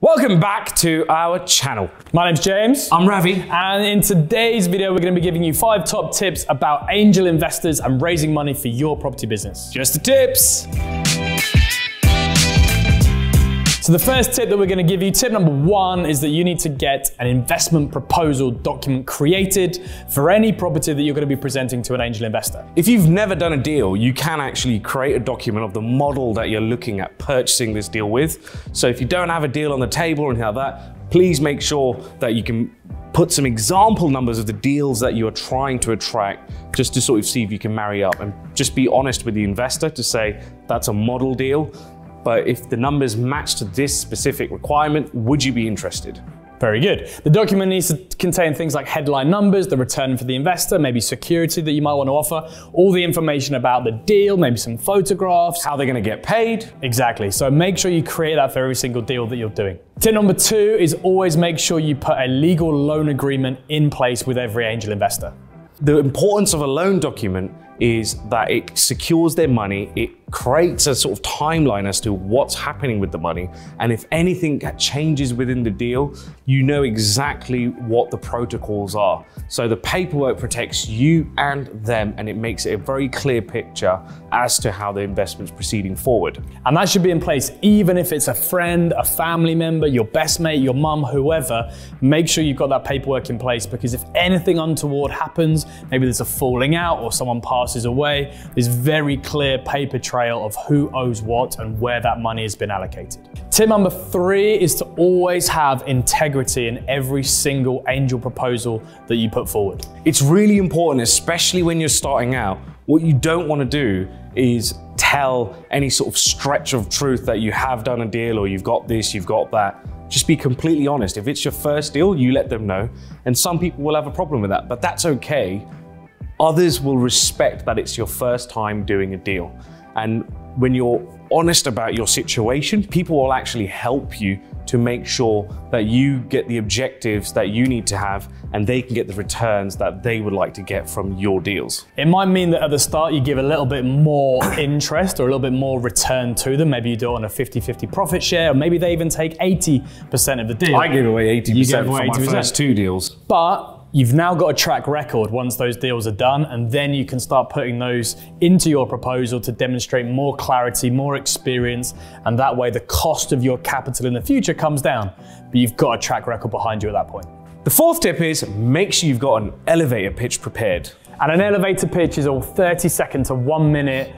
Welcome back to our channel. My name's James. I'm Ravi. And in today's video, we're going to be giving you 5 top tips about angel investors and raising money for your property business. Just the tips. So the first tip that we're going to give you, tip number 1, is that you need to get an investment proposal document created for any property that you're going to be presenting to an angel investor. If you've never done a deal, you can actually create a document of the model that you're looking at purchasing this deal with. So if you don't have a deal on the table or anything like that, please make sure that you can put some example numbers of the deals that you are trying to attract, just to sort of see if you can marry up, and just be honest with the investor to say that's a model deal. But if the numbers match to this specific requirement, would you be interested? Very good. The document needs to contain things like headline numbers, the return for the investor, maybe security that you might want to offer, all the information about the deal, maybe some photographs. How they're going to get paid. Exactly. So make sure you create that for every single deal that you're doing. Tip number 2 is always make sure you put a legal loan agreement in place with every angel investor. The importance of a loan document is that it secures their money, it creates a sort of timeline as to what's happening with the money, and if anything changes within the deal, you know exactly what the protocols are. So the paperwork protects you and them, and it makes it a very clear picture as to how the investment's proceeding forward. And that should be in place even if it's a friend, a family member, your best mate, your mum, whoever. Make sure you've got that paperwork in place, because if anything untoward happens, maybe there's a falling out or someone passes away, there's very clear paper trail of who owes what and where that money has been allocated. Tip number 3 is to always have integrity in every single angel proposal that you put forward. It's really important, especially when you're starting out. What you don't want to do is tell any sort of stretch of truth that you have done a deal, or you've got this, you've got that. Just be completely honest. If it's your first deal, you let them know. And some people will have a problem with that, but that's okay. Others will respect that it's your first time doing a deal. And when you're honest about your situation, people will actually help you to make sure that you get the objectives that you need to have, and they can get the returns that they would like to get from your deals. It might mean that at the start you give a little bit more interest or a little bit more return to them. Maybe you do it on a 50-50 profit share, or maybe they even take 80% of the deal. I give away 80% for my first 2 deals. But you've now got a track record once those deals are done, and then you can start putting those into your proposal to demonstrate more clarity, more experience, and that way the cost of your capital in the future comes down. But you've got a track record behind you at that point. The 4th tip is make sure you've got an elevator pitch prepared. And an elevator pitch is a 30-second to 1-minute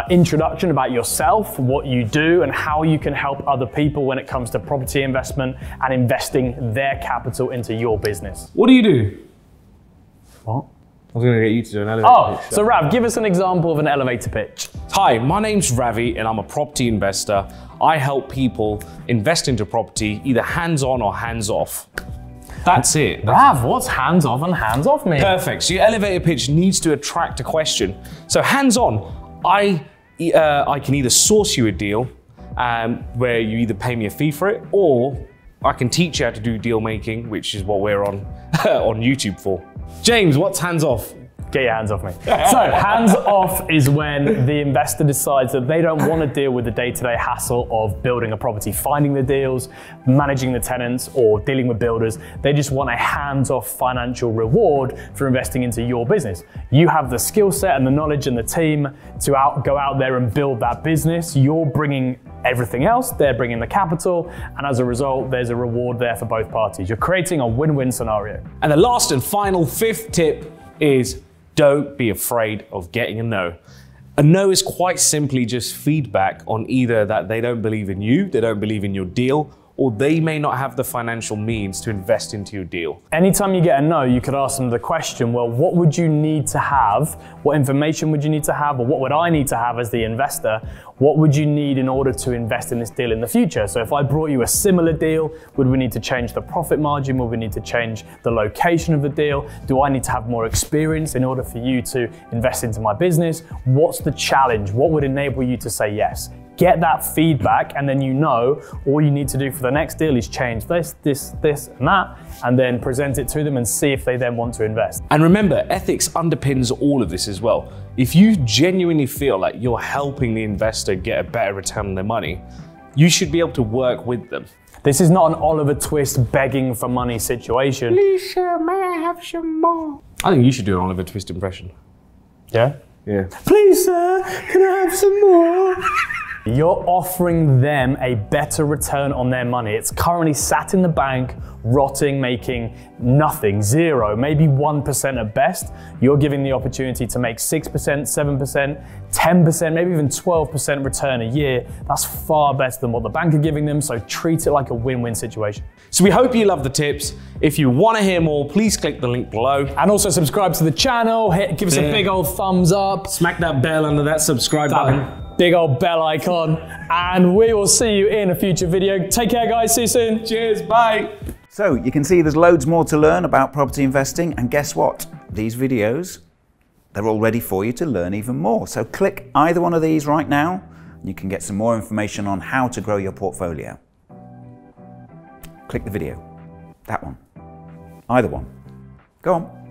introduction about yourself, what you do, and how you can help other people when it comes to property investment and investing their capital into your business. What do you do? What? I was going to get you to do an elevator pitch. So Rav, give us an example of an elevator pitch. Hi, my name's Ravi and I'm a property investor. I help people invest into property, either hands-on or hands-off. That's it. Rav, what's hands-off and hands-off mean? Perfect. So your elevator pitch needs to attract a question. So hands-on, I can either source you a deal where you either pay me a fee for it, or I can teach you how to do deal making, which is what we're on YouTube for. James, what's hands off? Get your hands off me. So hands off is when the investor decides that they don't want to deal with the day-to-day hassle of building a property, finding the deals, managing the tenants, or dealing with builders. They just want a hands-off financial reward for investing into your business. You have the skill set and the knowledge and the team to go out there and build that business. You're bringing everything else, they're bringing the capital, and as a result, there's a reward there for both parties. You're creating a win-win scenario. And the last and final 5th tip is don't be afraid of getting a no. A no is quite simply just feedback on either that they don't believe in you, they don't believe in your deal, or they may not have the financial means to invest into your deal. Anytime you get a no, you could ask them the question, well, what would you need to have? What information would you need to have? Or what would I need to have as the investor? What would you need in order to invest in this deal in the future? So if I brought you a similar deal, would we need to change the profit margin? Would we need to change the location of the deal? Do I need to have more experience in order for you to invest into my business? What's the challenge? What would enable you to say yes? Get that feedback, and then you know all you need to do for the next deal is change this, and that, and then present it to them and see if they then want to invest. And remember, ethics underpins all of this as well. If you genuinely feel like you're helping the investor get a better return on their money, you should be able to work with them. This is not an Oliver Twist begging for money situation. Please, sir, may I have some more? I think you should do an Oliver Twist impression. Yeah? Yeah. Please, sir, can I have some more? You're offering them a better return on their money. It's currently sat in the bank, rotting, making nothing, zero, maybe 1% at best. You're giving the opportunity to make 6%, 7%, 10%, maybe even 12% return a year. That's far better than what the bank are giving them, so treat it like a win-win situation. So we hope you love the tips. If you want to hear more, please click the link below. And also subscribe to the channel, give us a big old thumbs up. Smack that bell under that subscribe button. Big old bell icon. And we will see you in a future video. Take care, guys. See you soon. Cheers. Bye. So you can see there's loads more to learn about property investing, and guess what? These videos, they're all ready for you to learn even more. So click either one of these right now, and you can get some more information on how to grow your portfolio. Click the video, that one, either one. Go on.